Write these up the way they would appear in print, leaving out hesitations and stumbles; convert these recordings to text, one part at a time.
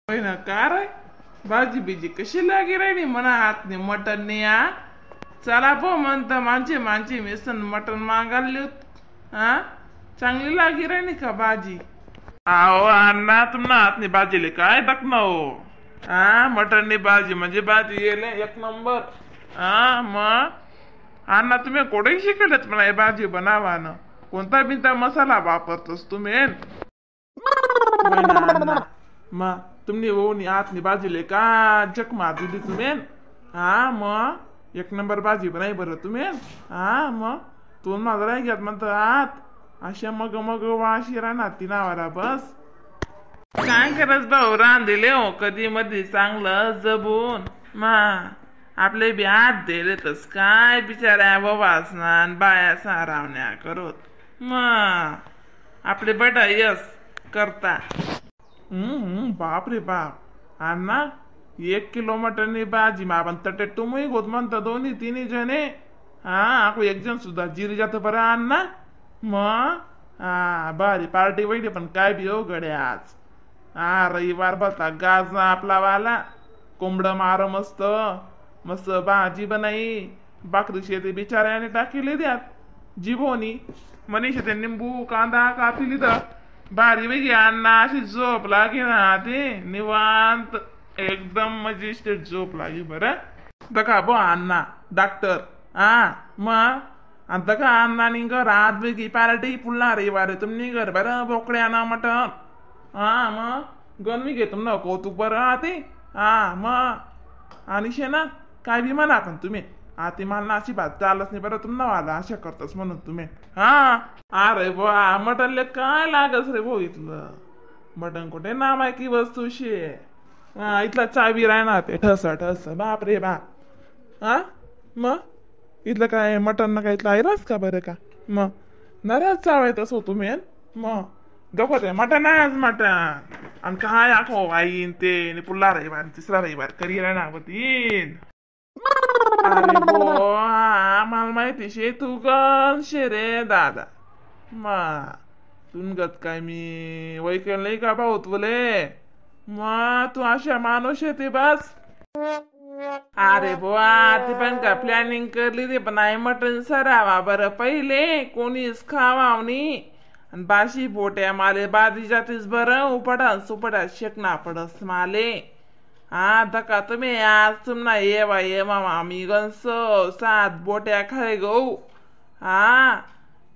होय ना का रे भाजी बिजी कशी लागी राहिली म्हणा हातने मटन ने आ चला पो म्हणता माणसे माणसे मिसन मटन मागायला हा चांगली लागी राहिली का भाजी आओ अण्णा तुमना हातनी भाजीले काय टाकणं हो हा मटननी भाजी म्हणजे भाजी येले एक नंबर हा मग अण्णा तुम्ही कोठे शिकलेत मला हे भाजी बनावानं कोणता बिनता मसाला वापरतोस तुम्ही होय ना अण्णा मग तुम्ही ओनी हातनी भाजीले का जक मार दिली तुम्ही हा मग एक नंबर भाजी बनाई बरं तुम्ही हा मग तोंड माझं नाही घेत म्हणतात आत अशा मग मग वाशी राहणार ती नावाला बस काय करत भाऊ रांधले हो कधी मध्ये चांगलं जबून मा आपले बी हात दिले तस काय बिचाऱ्या वासना बाया सारावण्या करत मग आपले बटा यस करता बाप रे बाप अण्णा 1 किलो मटननी भाजी मापन तटे तुम्ही गोत म्हणता दोन्ही तिन्ही जणे हा आको एक जण सुद्धा जिरी जात बरं अण्णा मग हा भारी पार्टी वैली पण काय बी हो गड्या आज हा रविवार बता गाज आपला वाला कोंबड मार मस्त मस्त भाजी बनाई बाकरी शेती बिचाऱ्याने टाकीले द्यात जिभोनी मनीष ते निंबू कांदा कापी लिहिलं भारी वेगळी अण्णा अशी झोप लागे ना ते निवांत एकदम मजेशीर झोप लागे बरं दका बो अण्णा डॉक्टर हा मग आता का अण्णा निघ रात वेगळी पार्टी पुन्हा रविवार तुम्ही घर बरं बोकड्या ना मटन हा मग गणवी घेतो ना कौतुक बरं ते हा मग आणि शे ना काय बी म्हणा पण तुम्ही हा ते मला अशी बात चालच नाही बरं तुम्हाला वाला अशा करतस म्हणून तुम्ही हा अरे बा मटनले काय लागस रे भाऊ इथलं मटन कुठे नामायकी वस्तू शे हा इथला चावी राहणार ते ठस ठस बाप रे बाप हा मग इथलं काय मटन ना काय इथलं ऐरास का बरं का मग नऱ्याच चावायतस हो तुम्ही मग गपत आहे मटन आज मटन आणि काय आखो आईन ते पुल्ला रविवार तिसरा रविवार करी राहणार तीन अरे बो आम्हाला माहिती शे तू गण शे रे दादा मा तुनगत काय मी वैकल नाही का भाऊ तुले मा तू अशा माणूस येते बस अरे बुवा ते पण का प्लॅनिंग करली ते पण आई मटन सरावा बरं पहिले कोणीच खावावनी आणि बाशी पोट्या माले बादी जातीस बरं उपडा सुपडा शेकना पडस माले हा धका तुम्ही आज तुम्हाला येवा ये मामा मी गंस 7 बोट्या खाय गो हा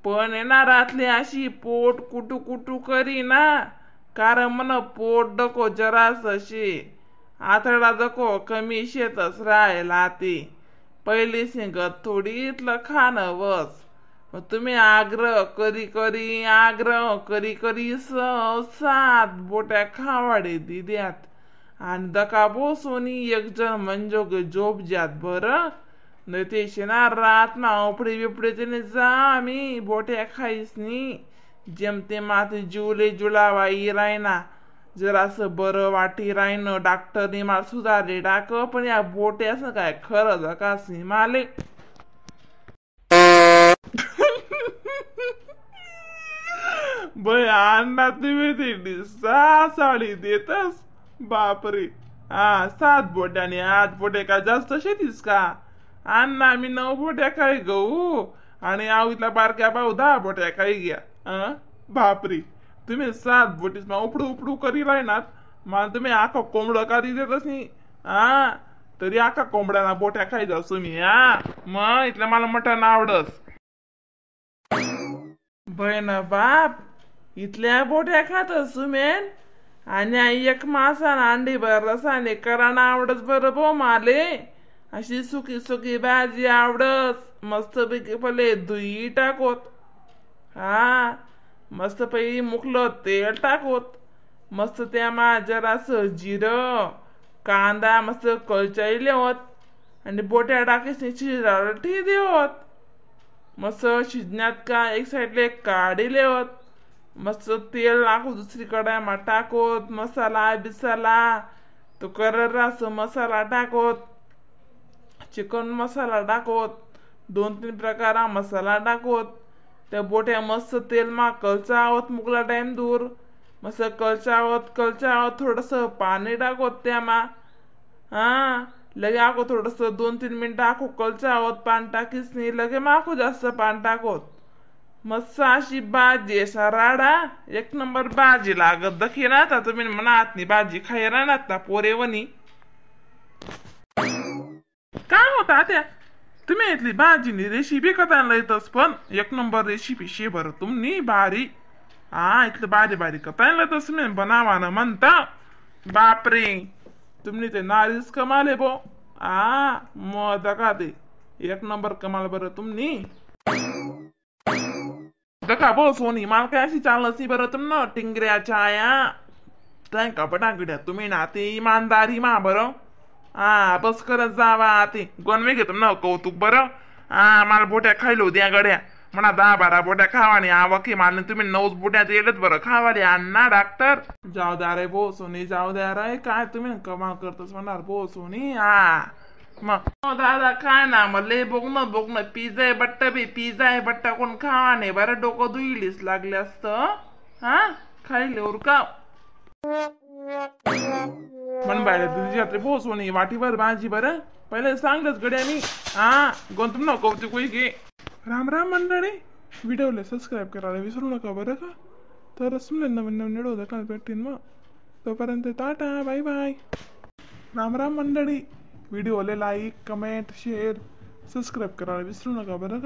पण येणार रातली अशी पोट कुटू कुटू करी ना कारण मन पोट डको जरास अशी आतडा दको कमी शेतच राहायला ते पहिली सिंगत थोडी इथलं खाणं वस मग तुम्ही आग्रह करी करी 7 बोट्या खावाडे दिद्यात आणि दका बोसोनी एक जण म्हणजे झोप ज्यात बरं नाही ते शेना रात ना उपडे बिपडे त्याने जा आम्ही बोट्या खाईस नी जेमते माते जुले जुलावाई रायना जरासं बरं वाटी राहिनं डॉक्टरने मला सुधारले टाक पण या बोट्यास काय खरं जकासी माले बय अण्णा तुम्ही ते 6 साडी देतस बापरे हा 7 बोट्याने 8 बोट्या का जास्त शेतीस का अण्णा आम्ही 9 बोट्या काय गहू आणि आवीतला बारक्या भाऊ 10 बोट्या काही घ्या बापरे तुम्ही 7 बोटीस मग उपडू उपडू करी राहणार मला तुम्ही आखा कोंबडं का देतच नाही हा तरी आखा कोंबड्याना बोट्या खायचा तुम्ही हा मग इथलं मला मटण आवडस बहिण बाप इथल्या बोट्या खातस सुमेन आणि एक मासा अंडी भर रसाने कराना आवडस बरं बो माले अशी सुकी सुकी भाजी आवडस मस्त पैकी पले धुई टाकोत हा मस्त पैकी मुकलं तेल टाकोत मस्त त्यामा जरासं जिरं कांदा मस्त कळचाई लेवत आणि बोट्या टाकीस शिजावटी देवत मस्त शिजण्यात का एक साईडला काढी लेवत मस्त तेल टाकू दुसरीकडे मा टाकोत मसाला बिसाला तो कररास मसाला टाकोत चिकन मसाला टाकोत 2-3 प्रकारा मसाला टाकोत त्या बोट्या मस्त तेल मा कलचावत मुकला टाइम दूर मस्त कलचावत थोडस पाणी टाकवत त्यामा हा लगे आको थोडस 2-3 मिनिटं आखो कलचावत पाणी टाकीस नाही लगे माखो जास्त पाणी टाकवत मस्त अशी भाजी असा राडा एक नंबर भाजी लागत दखी ना आता तुम्ही म्हणा आतनी भाजी खाई राहणार ना पोरेवणी काय होता त्या तुम्ही इथली भाजीनी रेसिपी कथायला येतस पण एक नंबर रेसिपी शे बरं तुम्ही भारी हा इथलं भारी भारी कथायला येतस मी बनावा ना म्हणता बापरे तुम्ही ते नारीच कमाले बो मग दका ते एक नंबर कमाल बरं तुम्ही दका बो सोनी मला काय अशी चालत नाही बरं तुम ना टिंगऱ्या छाया काय कपडा गिड्या तुम्ही ना ते इमानदारी मा बरं बस करत जावा ते गोनवे घेतो ना कौतुक बरं मला बोट्या खायलो द्या गड्या म्हणा 10-12 बोट्या खावा आणि आवकी मारले तुम्ही 9 बोट्यात येलच बरं खावा रे अण्णा डॉक्टर जाऊ द्या रे बो सोनी जाऊ द्या रे काय तुम्ही कमाल करतोस म्हणणार बो सोनी मग दादा काय ना मले बघणं पिझ्झा आहे बट्टा कोण खावा नाही बरं डोकं दुईलीच लागले असतं खायले उरका मन बाहेर तुझी यात्रे पोहोचवणी वाटीवर भाजी बरं पहिले सांगलंच गड्यानी गोंतम न कौतुक घे राम राम मंडळी व्हिडिओला सबस्क्राईब करायला विसरू नका बरं का तरच तुम्हाला नवीन व्हिडिओ दाखल भेटतील मग तोपर्यंत tata bye bye Ram Ram मंडळी व्हिडिओला लाईक कमेंट शेअर सबस्क्राईब करायला विसरू नका बरं का